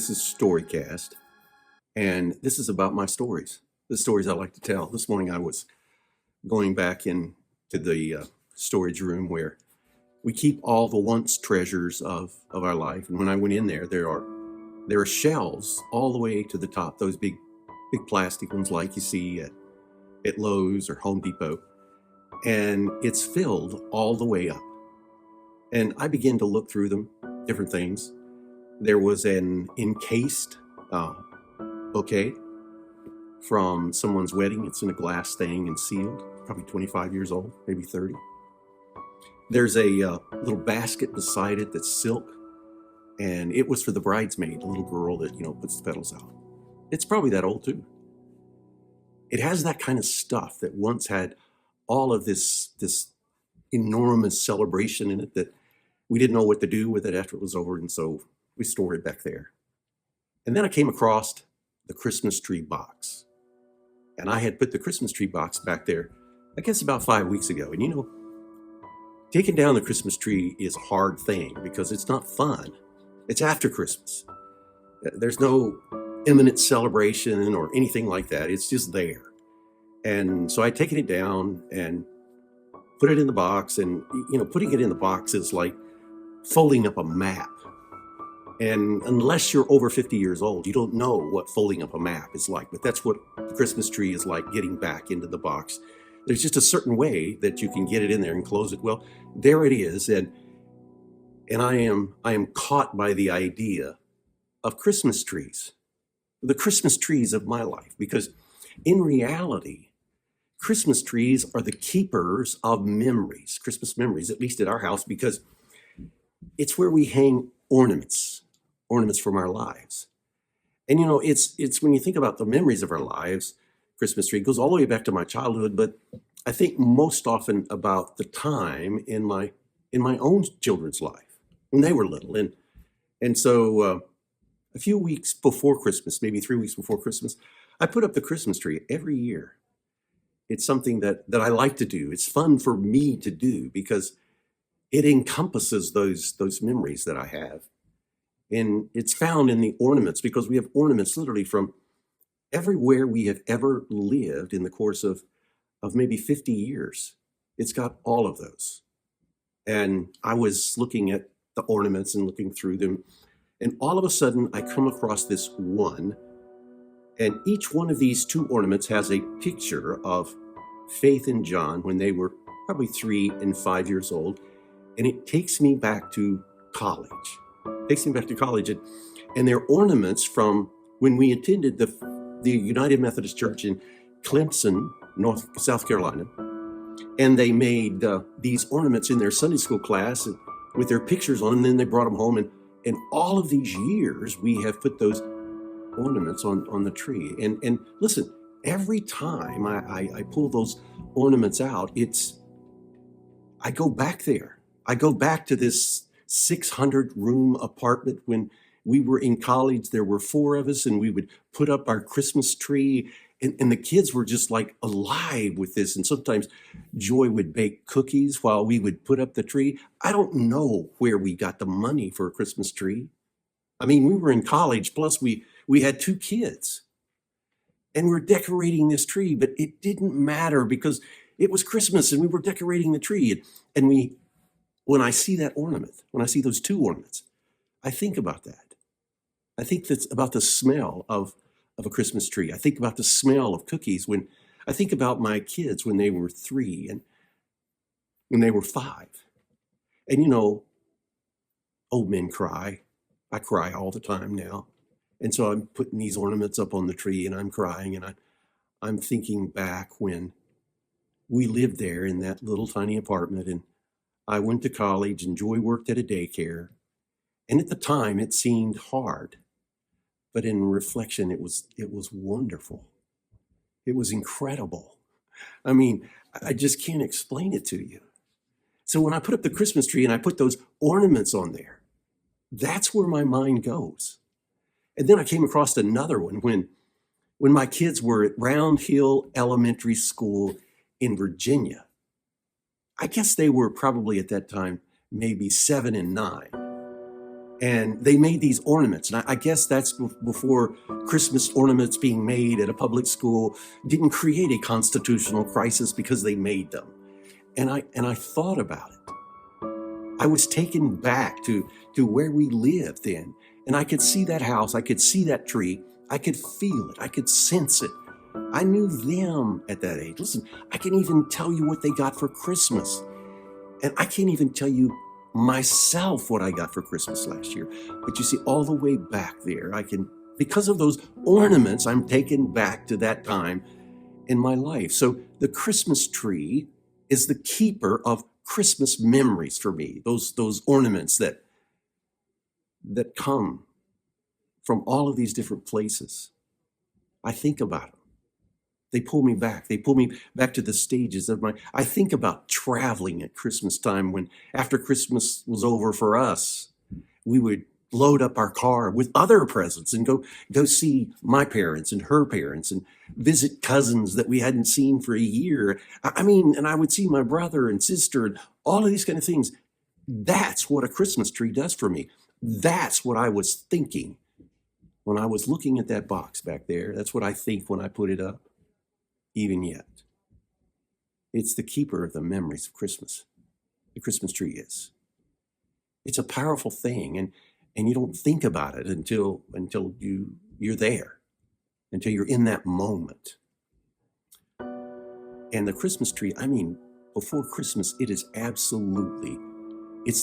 This is Storycast, and this is about my stories, the stories I like to tell. This morning I was going back into the storage room where we keep all the once treasures of our life. And when I went in there, there are shelves all the way to the top, those big plastic ones like you see at Lowe's or Home Depot. And it's filled all the way up. And I began to look through them, different things. There was an encased bouquet from someone's wedding. It's in a glass thing and sealed, probably 25 years old, maybe 30. There's a little basket beside it that's silk, and it was for the bridesmaid, the little girl that, puts the petals out. It's probably that old too. It has that kind of stuff that once had all of this enormous celebration in it that we didn't know what to do with it after it was over, and so we stored it back there. And then I came across the Christmas tree box. And I had put the Christmas tree box back there, I guess about 5 weeks ago. And taking down the Christmas tree is a hard thing because it's not fun. It's after Christmas. There's no imminent celebration or anything like that. It's just there. And so I'd taken it down and put it in the box. And, putting it in the box is like folding up a map. And unless you're over 50 years old, you don't know what folding up a map is like. But that's what the Christmas tree is like, getting back into the box. There's just a certain way that you can get it in there and close it. Well, there it is. And I am caught by the idea of Christmas trees, the Christmas trees of my life. Because in reality, Christmas trees are the keepers of memories, Christmas memories, at least at our house, because it's where we hang ornaments from our lives. And it's when you think about the memories of our lives, Christmas tree goes all the way back to my childhood, but I think most often about the time in my own children's life when they were little. And so a few weeks before Christmas, maybe 3 weeks before Christmas, I put up the Christmas tree every year. It's something that I like to do. It's fun for me to do because it encompasses those memories that I have. And it's found in the ornaments, because we have ornaments literally from everywhere we have ever lived in the course of maybe 50 years. It's got all of those. And I was looking at the ornaments and looking through them. And all of a sudden, I come across this one. And each one of these two ornaments has a picture of Faith and John when they were probably 3 and 5 years old. And it takes me back to college. And they're ornaments from when we attended the United Methodist Church in Clemson, South Carolina. And they made these ornaments in their Sunday school class and with their pictures on them. And then they brought them home. And all of these years, we have put those ornaments on the tree. And listen, every time I pull those ornaments out, I go back there. I go back to this 600-room apartment when we were in college. There were 4 of us, and we would put up our Christmas tree, and the kids were just like alive with this. And sometimes Joy would bake cookies while we would put up the tree. I don't know where we got the money for a Christmas tree. I mean, we were in college, plus we had 2 kids. And we're decorating this tree, but it didn't matter because it was Christmas and we were decorating the tree. And when I see that ornament, when I see those 2 ornaments, I think about that. I think that's about the smell of a Christmas tree. I think about the smell of cookies when I think about my kids when they were 3 and when they were 5. And old men cry. I cry all the time now. And so I'm putting these ornaments up on the tree and I'm crying, and I'm thinking back when we lived there in that little tiny apartment, and I went to college and Joy worked at a daycare. And at the time it seemed hard, but in reflection, it was wonderful. It was incredible. I mean, I just can't explain it to you. So when I put up the Christmas tree and I put those ornaments on there, that's where my mind goes. And then I came across another one when my kids were at Round Hill Elementary School in Virginia. I guess they were probably at that time maybe 7 and 9. And they made these ornaments. And I guess that's before Christmas ornaments being made at a public school didn't create a constitutional crisis because they made them. And I thought about it. I was taken back to where we lived then. And I could see that house. I could see that tree. I could feel it. I could sense it. I knew them at that age. Listen, I can even tell you what they got for Christmas. And I can't even tell you myself what I got for Christmas last year. But you see, all the way back there, because of those ornaments, I'm taken back to that time in my life. So the Christmas tree is the keeper of Christmas memories for me. Those ornaments that come from all of these different places. I think about them. They pull me back. They pull me back to the stages of I think about traveling at Christmas time when after Christmas was over for us, we would load up our car with other presents and go see my parents and her parents and visit cousins that we hadn't seen for a year. And I would see my brother and sister and all of these kind of things. That's what a Christmas tree does for me. That's what I was thinking when I was looking at that box back there. That's what I think when I put it up. Even yet, it's the keeper of the memories of Christmas. The Christmas tree is. It's a powerful thing, and you don't think about it until you're there, until you're in that moment. And the Christmas tree, before Christmas, it's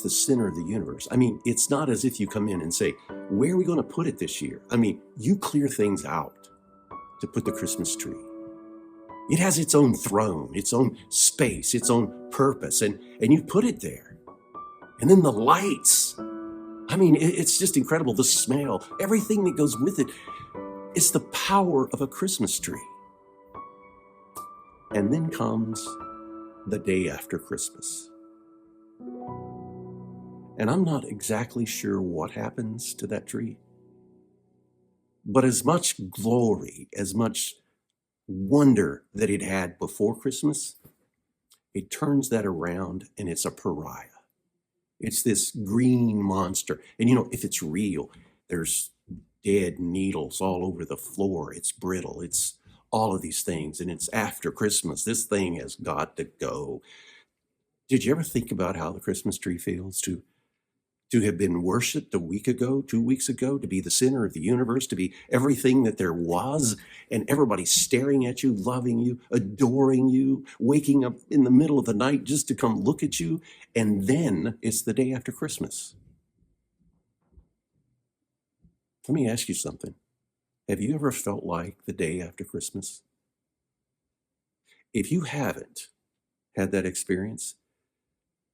the center of the universe. It's not as if you come in and say, where are we going to put it this year? You clear things out to put the Christmas tree. It has its own throne, its own space, its own purpose, and you put it there. And then the lights. It's just incredible. The smell, everything that goes with it. It's the power of a Christmas tree. And then comes the day after Christmas. And I'm not exactly sure what happens to that tree. But as much glory, as much wonder that it had before Christmas, it turns that around and it's a pariah. It's this green monster. And if it's real, there's dead needles all over the floor. It's brittle. It's all of these things. And it's after Christmas. This thing has got to go. Did you ever think about how the Christmas tree feels to have been worshipped a week ago, 2 weeks ago, to be the center of the universe, to be everything that there was, and everybody staring at you, loving you, adoring you, waking up in the middle of the night just to come look at you, and then it's the day after Christmas. Let me ask you something. Have you ever felt like the day after Christmas? If you haven't had that experience,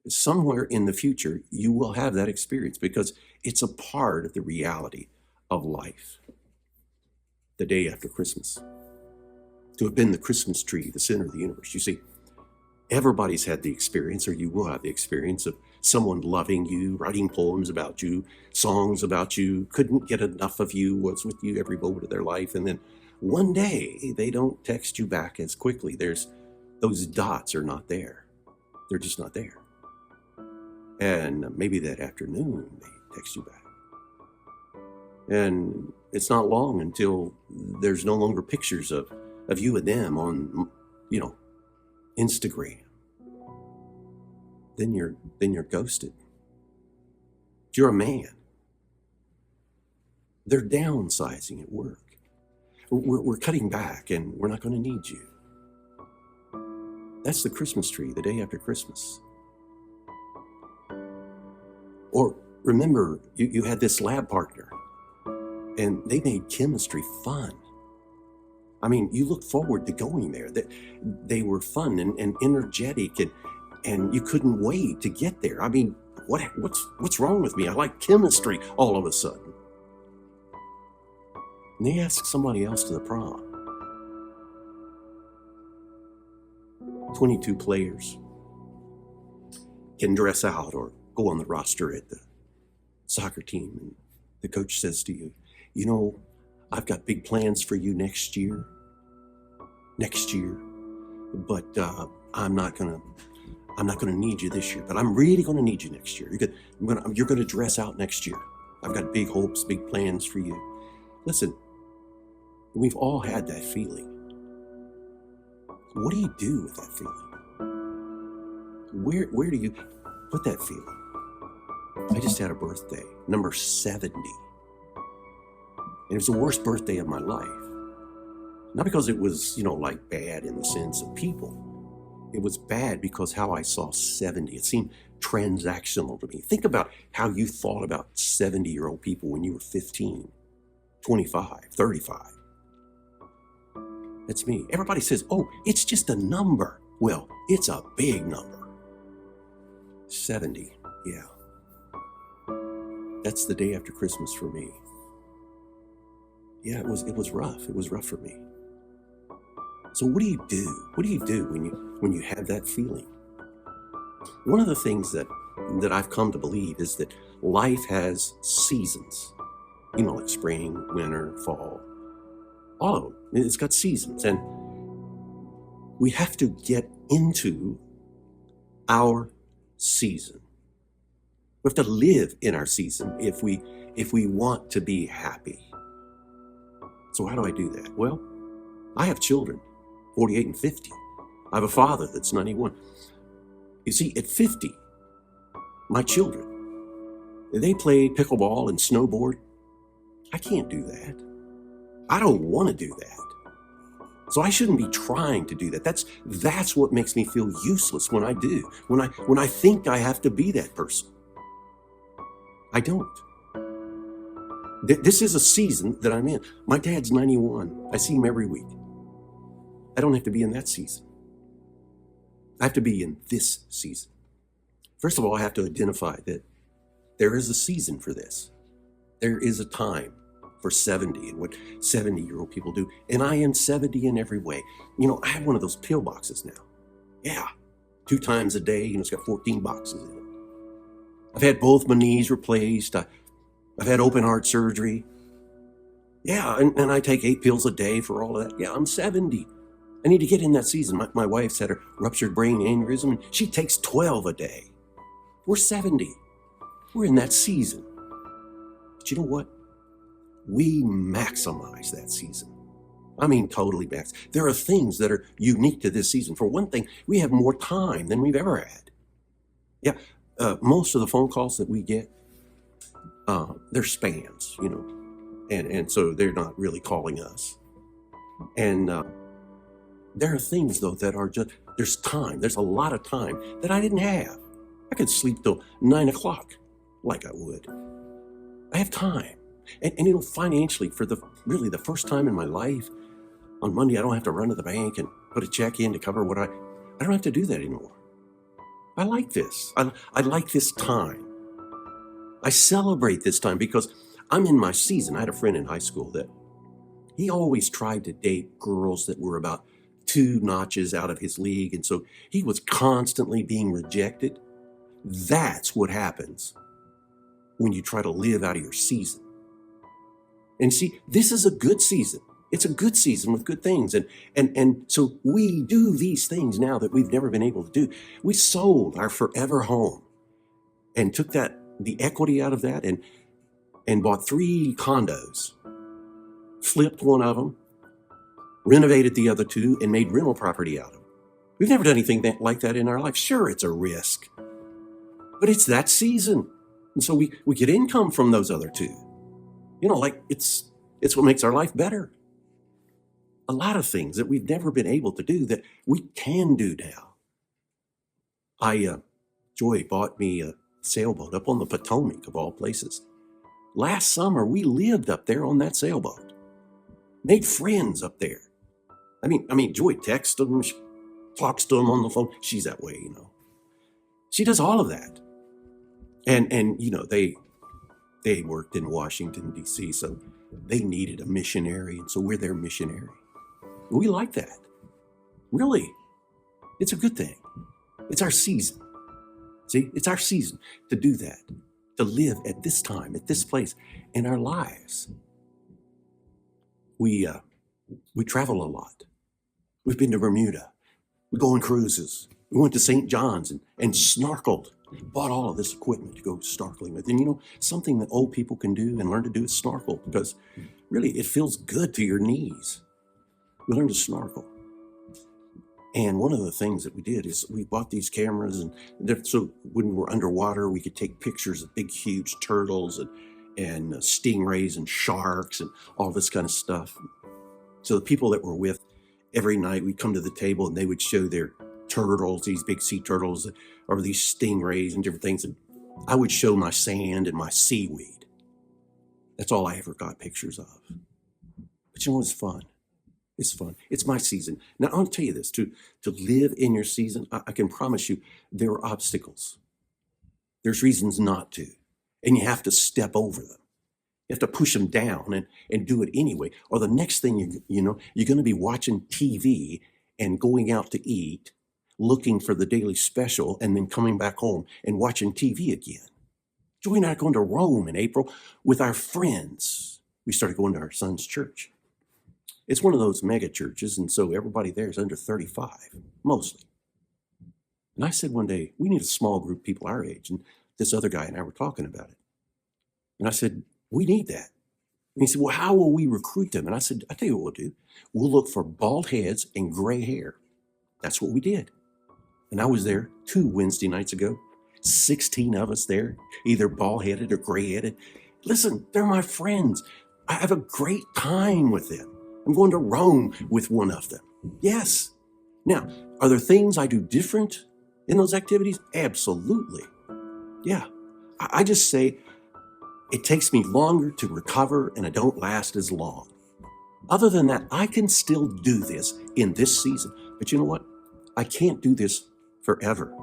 somewhere in the future, you will have that experience because it's a part of the reality of life. The day after Christmas. To have been the Christmas tree, the center of the universe. You see, everybody's had the experience, or you will have the experience of someone loving you, writing poems about you, songs about you, couldn't get enough of you, was with you every moment of their life. And then one day they don't text you back as quickly. Those dots are not there. They're just not there. And maybe that afternoon they text you back. And it's not long until there's no longer pictures of you and them on, Instagram. Then you're ghosted. You're a man. They're downsizing at work. We're cutting back and we're not going to need you. That's the Christmas tree, the day after Christmas. Or remember, you had this lab partner and they made chemistry fun. You look forward to going there. They were fun and energetic and you couldn't wait to get there. What's wrong with me? I like chemistry all of a sudden. And they asked somebody else to the prom. 22 players can dress out or go on the roster at the soccer team. And the coach says to you, I've got big plans for you next year, but I'm not gonna need you this year, but I'm really gonna need you next year. You're gonna dress out next year. I've got big hopes, big plans for you. Listen, we've all had that feeling. What do you do with that feeling? Where do you put that feeling? I just had a birthday, number 70. And it was the worst birthday of my life. Not because it was, like bad in the sense of people. It was bad because how I saw 70. It seemed transactional to me. Think about how you thought about 70-year-old people when you were 15, 25, 35. That's me. Everybody says, oh, it's just a number. Well, it's a big number. 70, yeah. That's the day after Christmas for me. Yeah, it was rough. It was rough for me. So what do you do? What do you do when you have that feeling? One of the things that I've come to believe is that life has seasons. Like spring, winter, fall. All of them. It's got seasons. And we have to get into our season. We have to live in our season if we want to be happy. So how do I do that? Well, I have children, 48 and 50. I have a father that's 91. You see, at 50, my children, they play pickleball and snowboard. I can't do that. I don't want to do that. So I shouldn't be trying to do that. That's what makes me feel useless when I do. When I think I have to be that person. I don't. This is a season that I'm in. My dad's 91. I see him every week. I don't have to be in that season. I have to be in this season. First of all, I have to identify that there is a season for this. There is a time for 70 and what 70-year-old people do. And I am 70 in every way. I have one of those pill boxes now. Yeah, 2 times a day. It's got 14 boxes in it. I've had both my knees replaced. I've had open heart surgery. Yeah, and I take 8 pills a day for all of that. Yeah, I'm 70. I need to get in that season. My wife's had a ruptured brain aneurysm, and she takes 12 a day. We're 70. We're in that season. But you know what? We maximize that season. I mean, totally max. There are things that are unique to this season. For one thing, we have more time than we've ever had. Yeah, most of the phone calls that we get, they're spams, and so they're not really calling us. And there are things, though, that are just, there's time. There's a lot of time that I didn't have. I could sleep till 9 o'clock like I would. I have time. And financially, for the first time in my life, on Monday, I don't have to run to the bank and put a check in to cover what I don't have to do that anymore. I like this. I like this time. I celebrate this time because I'm in my season. I had a friend in high school that he always tried to date girls that were about 2 notches out of his league. And so he was constantly being rejected. That's what happens when you try to live out of your season. And see, this is a good season. It's a good season with good things. And so we do these things now that we've never been able to do. We sold our forever home and took the equity out of that and bought 3 condos, flipped one of them, renovated the other 2, and made rental property out of them. We've never done anything like that in our life. Sure, it's a risk, but it's that season. And so we get income from those other 2. It's what makes our life better. A lot of things that we've never been able to do that we can do now. Joy bought me a sailboat up on the Potomac, of all places. Last summer, we lived up there on that sailboat. Made friends up there. I mean, Joy texts them, she talks to them on the phone. She's that way, She does all of that. And they worked in Washington, D.C., so they needed a missionary, and so we're their missionary. We like that. Really. It's a good thing. It's our season. See, it's our season to do that, to live at this time, at this place in our lives. We travel a lot. We've been to Bermuda. We go on cruises. We went to St. John's and snorkeled Bought all of this equipment to go snorkeling with. And you know, something that old people can do and learn to do is snorkel, because really it feels good to your knees. We learned to snorkel. And one of the things that we did is we bought these cameras, and so when we were underwater, we could take pictures of big, huge turtles and stingrays and sharks and all this kind of stuff. So the people that we're with, every night we'd come to the table and they would show their turtles, these big sea turtles, or these stingrays and different things. And I would show my sand and my seaweed. That's all I ever got pictures of. But you know, it's fun. It's fun. It's my season. Now, I'll tell you this, to live in your season, I can promise you there are obstacles. There's reasons not to. And you have to step over them. You have to push them down and do it anyway. Or the next thing you know, you're going to be watching TV and going out to eat, looking for the daily special, and then coming back home and watching TV again. Joey and I are going to Rome in April with our friends. We started going to our son's church. It's one of those mega churches, and so everybody there is under 35, mostly. And I said one day, we need a small group of people our age. And this other guy and I were talking about it. And I said, we need that. And he said, well, how will we recruit them? And I said, I tell you what we'll do. We'll look for bald heads and gray hair. That's what we did. And I was there 2 Wednesday nights ago, 16 of us there, either bald-headed or gray-headed. Listen, they're my friends. I have a great time with them. I'm going to Rome with one of them. Yes. Now, are there things I do different in those activities? Absolutely. Yeah. I just say it takes me longer to recover and I don't last as long. Other than that, I can still do this in this season. But you know what? I can't do this forever.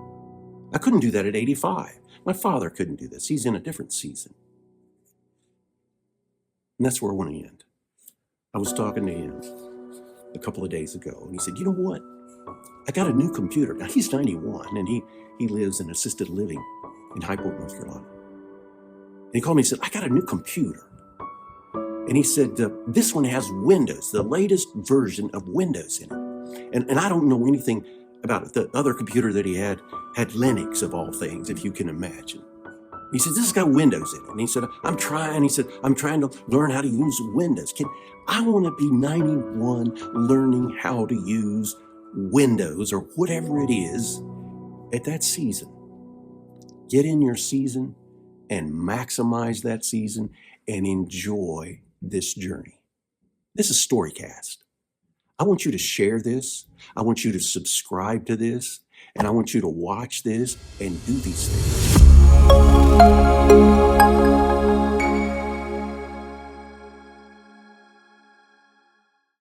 I couldn't do that at 85. My father couldn't do this. He's in a different season. And that's where I want to end. I was talking to him a couple of days ago, and he said, you know what? I got a new computer. Now, he's 91, and he lives in assisted living in High Point, North Carolina. And he called me and said, I got a new computer. And he said, this one has Windows, the latest version of Windows in it. And I don't know anything about it. The other computer that he had Linux, of all things, if you can imagine. He said, this has got Windows in it. And he said, I'm trying to learn how to use Windows. I want to be 91 learning how to use Windows or whatever it is at that season. Get in your season and maximize that season and enjoy this journey. This is Storycast. I want you to share this. I want you to subscribe to this. And I want you to watch this and do these things.